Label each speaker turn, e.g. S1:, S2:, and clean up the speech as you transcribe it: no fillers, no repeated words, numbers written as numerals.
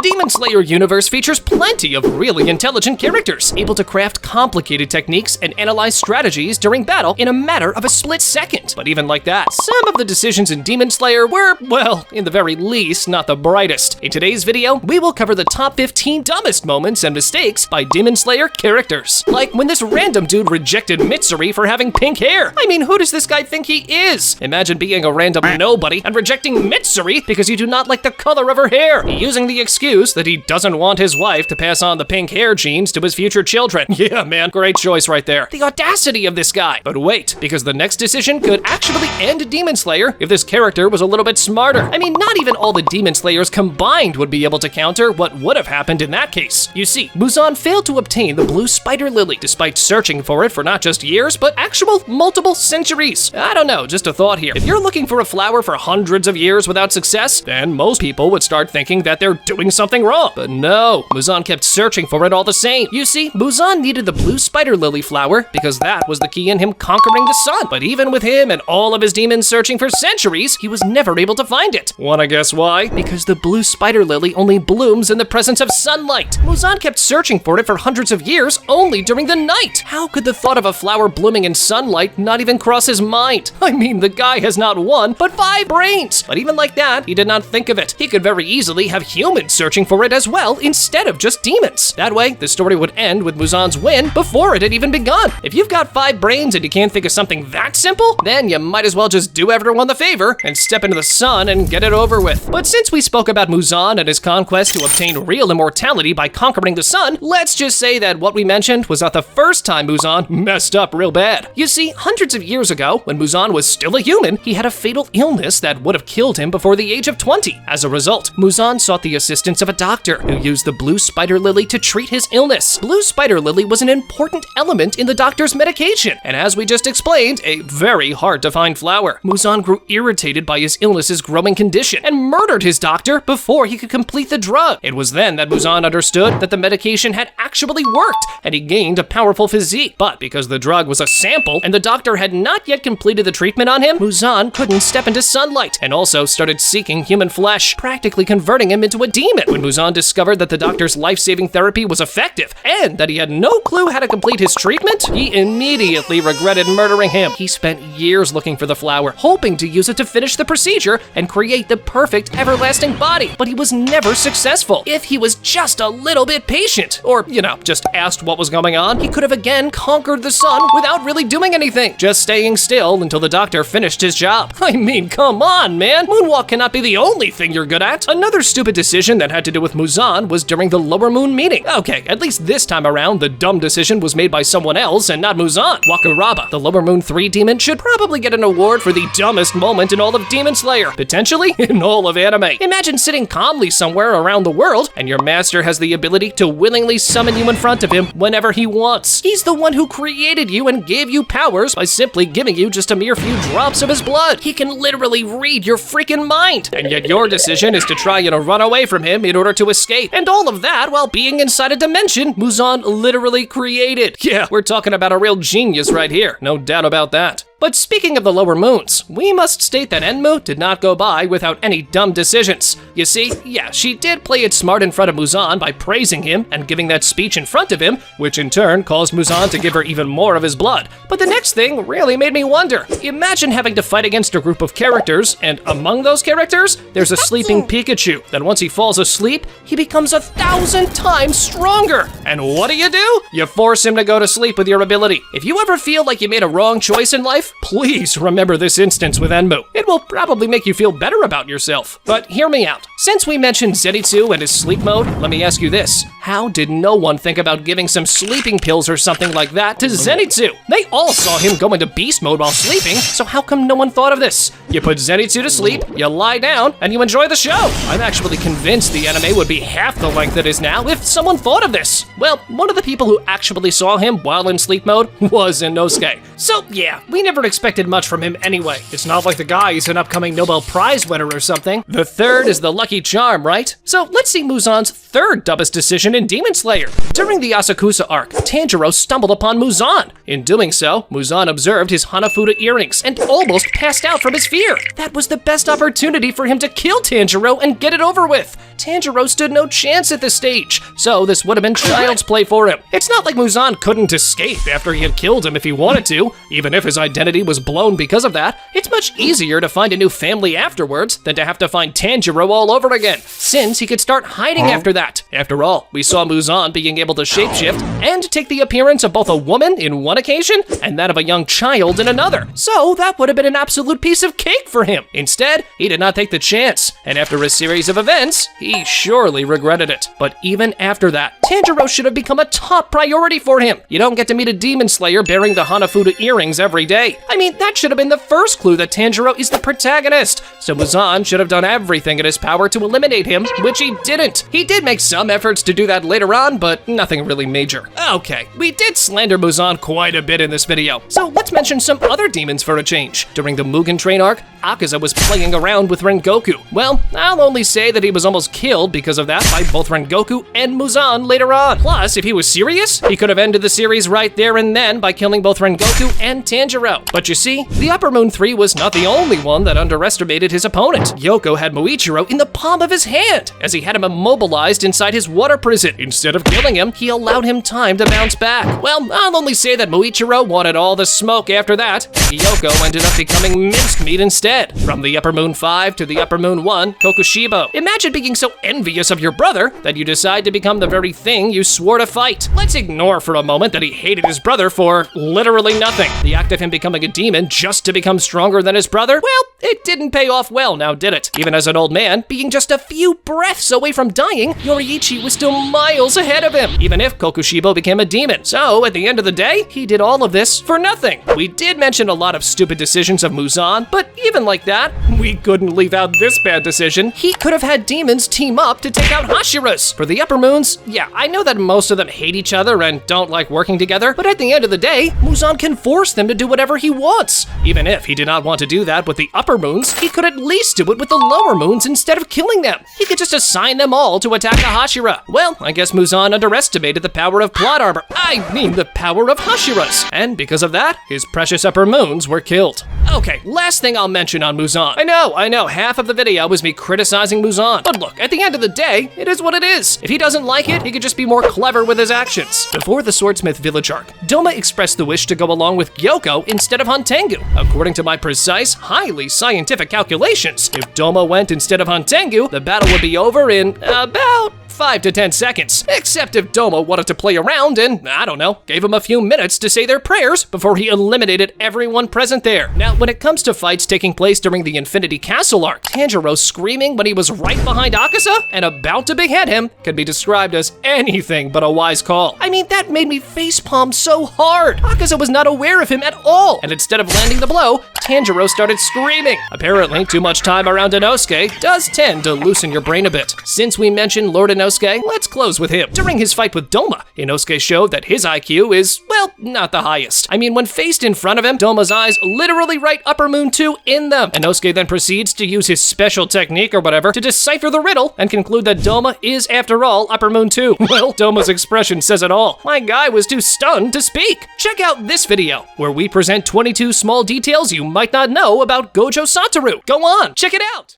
S1: Demon Slayer universe features plenty of really intelligent characters, able to craft complicated techniques and analyze strategies during battle in a matter of a split second. But even like that, some of the decisions in Demon Slayer were, well, in the very least, not the brightest. In today's video, we will cover the top 15 dumbest moments and mistakes by Demon Slayer characters. Like when this random dude rejected Mitsuri for having pink hair. I mean, who does this guy think he is? Imagine being a random nobody and rejecting Mitsuri because you do not like the color of her hair, using the excuse that he doesn't want his wife to pass on the pink hair genes to his future children. Yeah, man, great choice right there. The audacity of this guy. But wait, because the next decision could actually end Demon Slayer if this character was a little bit smarter. I mean, not even all the Demon Slayers combined would be able to counter what would have happened in that case. You see, Muzan failed to obtain the blue spider lily despite searching for it for not just years, but actual multiple centuries. I don't know, just a thought here. If you're looking for a flower for hundreds of years without success, then most people would start thinking that they're doing something wrong. But no, Muzan kept searching for it all the same. You see, Muzan needed the blue spider lily flower because that was the key in him conquering the sun. But even with him and all of his demons searching for centuries, he was never able to find it. Wanna guess why? Because the blue spider lily only blooms in the presence of sunlight. Muzan kept searching for it for hundreds of years only during the night. How could the thought of a flower blooming in sunlight not even cross his mind? I mean, the guy has not one, but 5 brains. But even like that, he did not think of it. He could very easily have humans searching for it as well instead of just demons. That way, the story would end with Muzan's win before it had even begun. If you've got 5 brains and you can't think of something that simple, then you might as well just do everyone the favor and step into the sun and get it over with. But since we spoke about Muzan and his conquest to obtain real immortality by conquering the sun, let's just say that what we mentioned was not the first time Muzan messed up real bad. You see, hundreds of years ago, when Muzan was still a human, he had a fatal illness that would have killed him before the age of 20. As a result, Muzan sought the assistance of a doctor who used the blue spider lily to treat his illness. Blue spider lily was an important element in the doctor's medication, and as we just explained, a very hard to find flower. Muzan grew irritated by his illness's growing condition and murdered his doctor before he could complete the drug. It was then that Muzan understood that the medication had actually worked, and he gained a powerful physique. But because the drug was a sample and the doctor had not yet completed the treatment on him, Muzan couldn't step into sunlight and also started seeking human flesh, practically converting him into a demon. When Muzan discovered that the doctor's life-saving therapy was effective and that he had no clue how to complete his treatment, he immediately regretted murdering him. He spent years looking for the flower, hoping to use it to finish the procedure and create the perfect everlasting body, but he was never successful. If he was just a little bit patient, or, just asked what was going on, he could have again conquered the sun without really doing anything, just staying still until the doctor finished his job. I mean, come on, man. Moonwalk cannot be the only thing you're good at. Another stupid decision that had to do with Muzan was during the Lower Moon meeting. Okay, at least this time around, the dumb decision was made by someone else and not Muzan. Wakuraba, the Lower Moon 3 demon, should probably get an award for the dumbest moment in all of Demon Slayer, potentially in all of anime. Imagine sitting calmly somewhere around the world and your master has the ability to willingly summon you in front of him whenever he wants. He's the one who created you and gave you powers by simply giving you just a mere few drops of his blood. He can literally read your freaking mind. And yet your decision is to try and run away from him in order to escape. And all of that while being inside a dimension Muzan literally created. Yeah, we're talking about a real genius right here. No doubt about that. But speaking of the lower moons, we must state that Enmu did not go by without any dumb decisions. You see, yeah, she did play it smart in front of Muzan by praising him and giving that speech in front of him, which in turn caused Muzan to give her even more of his blood. But the next thing really made me wonder. Imagine having to fight against a group of characters, and among those characters, there's a sleeping Pikachu that once he falls asleep, he becomes 1,000 times stronger. And what do? You force him to go to sleep with your ability. If you ever feel like you made a wrong choice in life, please remember this instance with Enmu. It will probably make you feel better about yourself. But hear me out. Since we mentioned Zenitsu and his sleep mode, let me ask you this. How did no one think about giving some sleeping pills or something like that to Zenitsu? They all saw him go into beast mode while sleeping, so how come no one thought of this? You put Zenitsu to sleep, you lie down, and you enjoy the show. I'm actually convinced the anime would be half the length it is now if someone thought of this. Well, one of the people who actually saw him while in sleep mode was Inosuke. So yeah, we never never expected much from him anyway. It's not like the guy is an upcoming Nobel Prize winner or something. The third is the lucky charm, right? So let's see Muzan's third dumbest decision in Demon Slayer. During the Asakusa arc, Tanjiro stumbled upon Muzan. In doing so, Muzan observed his Hanafuda earrings and almost passed out from his fear. That was the best opportunity for him to kill Tanjiro and get it over with. Tanjiro stood no chance at this stage, so this would have been child's play for him. It's not like Muzan couldn't escape after he had killed him if he wanted to, even if his identity was blown because of that. It's much easier to find a new family afterwards than to have to find Tanjiro all over again, since he could start hiding after that. After all, we saw Muzan being able to shapeshift and take the appearance of both a woman in one occasion and that of a young child in another, so that would have been an absolute piece of cake for him. Instead, he did not take the chance, and after a series of events, he surely regretted it. But even after that, Tanjiro should have become a top priority for him. You don't get to meet a demon slayer bearing the Hanafuda earrings every day. I mean, that should have been the first clue that Tanjiro is the protagonist. So Muzan should have done everything in his power to eliminate him, which he didn't. He did make some efforts to do that later on, but nothing really major. Okay, we did slander Muzan quite a bit in this video, so let's mention some other demons for a change. During the Mugen Train arc, Akaza was playing around with Rengoku. Well, I'll only say that he was almost killed because of that by both Rengoku and Muzan later on. Plus, if he was serious, he could have ended the series right there and then by killing both Rengoku and Tanjiro. But you see, the Upper Moon 3 was not the only one that underestimated his opponent. Yoko had Muichiro in the palm of his hand, as he had him immobilized inside his water prison. Instead of killing him, he allowed him time to bounce back. Well, I'll only say that Muichiro wanted all the smoke after that. Yoko ended up becoming minced meat instead. From the Upper Moon 5 to the Upper Moon 1, Kokushibo. Imagine being so envious of your brother that you decide to become the very thing you swore to fight. Let's ignore for a moment that he hated his brother for literally nothing. The act of him becoming a demon just to become stronger than his brother, well, it didn't pay off well now, did it? Even as an old man, being just a few breaths away from dying, Yoriichi was still miles ahead of him, even if Kokushibo became a demon. So, at the end of the day, he did all of this for nothing. We did mention a lot of stupid decisions of Muzan, but even like that, we couldn't leave out this bad decision. He could have had demons team up to take out Hashiras. For the Upper Moons, yeah, I know that most of them hate each other and don't like working together, but at the end of the day, Muzan can force them to do whatever he wants. Even if he did not want to do that with the Upper Moons, he could at least do it with the Lower Moons instead of killing them. He could just assign them all to attack a Hashira. Well, I guess Muzan underestimated the power of plot armor. I mean the power of Hashiras. And because of that, his precious Upper Moons were killed. Okay, last thing I'll mention on Muzan. I know, half of the video was me criticizing Muzan. But look, at the end of the day, it is what it is. If he doesn't like it, he could just be more clever with his actions. Before the Swordsmith Village arc, Doma expressed the wish to go along with Gyoko instead of Hantengu. According to my precise, highly scientific calculations, if Doma went instead of Hantengu, the battle would be over in about 5 to 10 seconds, except if Doma wanted to play around and, I don't know, gave him a few minutes to say their prayers before he eliminated everyone present there. Now, when it comes to fights taking place during the Infinity Castle arc, Tanjiro screaming when he was right behind Akaza and about to behead him can be described as anything but a wise call. I mean, that made me facepalm so hard. Akaza was not aware of him at all, and instead of landing the blow, Tanjiro started screaming. Apparently, too much time around Inosuke does tend to loosen your brain a bit. Since we mentioned Lord Inosuke, let's close with him. During his fight with Doma, Inosuke showed that his IQ is, well, not the highest. I mean, when faced in front of him, Doma's eyes literally write Upper Moon 2 in them. Inosuke then proceeds to use his special technique or whatever to decipher the riddle and conclude that Doma is, after all, Upper Moon 2. Well, Doma's expression says it all. My guy was too stunned to speak. Check out this video, where we present 22 small details you might not know about Gojo Satoru. Go on, check it out!